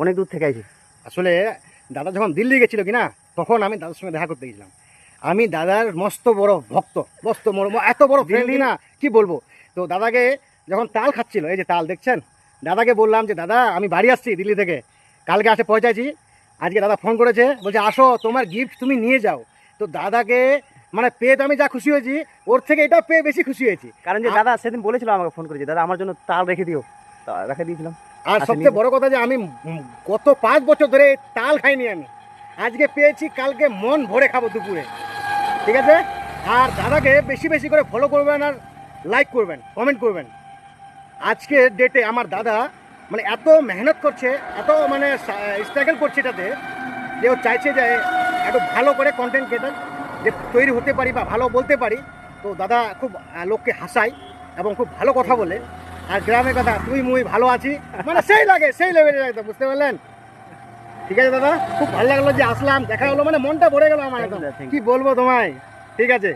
অনেক দূর থেকে আইছি। আসলে দাদা যখন দিল্লি গেছিল কি না, তখন আমি দাদার সঙ্গে দেখা করতে গেছিলাম। আমি দাদার মস্ত বড় ভক্ত, এত বড় ফ্রেন্ডলি না কি বলবো। তো দাদাকে যখন তাল খাচ্ছিল, এই যে তাল দেখছেন, দাদাকে বললাম যে দাদা আমি বাড়ি আসছি দিল্লি থেকে, কালকে আসে পৌঁছাইছি। আজকে দাদা ফোন করেছে, বলছে আসো তোমার গিফট তুমি নিয়ে যাও। তো দাদাকে মানে পেয়ে তো আমি যা খুশি হয়েছি, ওর থেকে এটা পেয়ে বেশি খুশি হয়েছি। কারণ যে দাদা সেদিন বলেছিল আমাকে, ফোন করেছে, দাদা আমার জন্য তাল রেখে দিও, তা রেখে দিয়েছিলাম। আর সবচেয়ে বড় কথা যে আমি গত 5 বছর ধরে তাল খাইনি আমি, আজকে পেয়েছি, কালকে মন ভরে খাবো দুপুরে, ঠিক আছে। আর দাদাকে বেশি বেশি করে ফলো করবেন, আর লাইক করবেন, কমেন্ট করবেন। আজকে ডেটে আমার দাদা মানে এত মেহনত করছে, এত মানে স্ট্রাগল করছে এটাতে, যে ও চাইছে যে একটু ভালো করে কন্টেন্ট ক্রিয়েটার যে তৈরি হতে পারি বা ভালো বলতে পারি। তো দাদা খুব লোককে হাসায় এবং খুব ভালো কথা বলে। আর গ্রামের কথা তুই মুই ভালো আছি মানে সেই লাগে, সেই লেভেলের একদম, বুঝতে পারলেন। ঠিক আছে দাদা, খুব ভালো লাগলো যে আসলাম, দেখা হলো, মানে মনটা ভরে গেল আমার একদম, কি বলবো তোমায়। ঠিক আছে।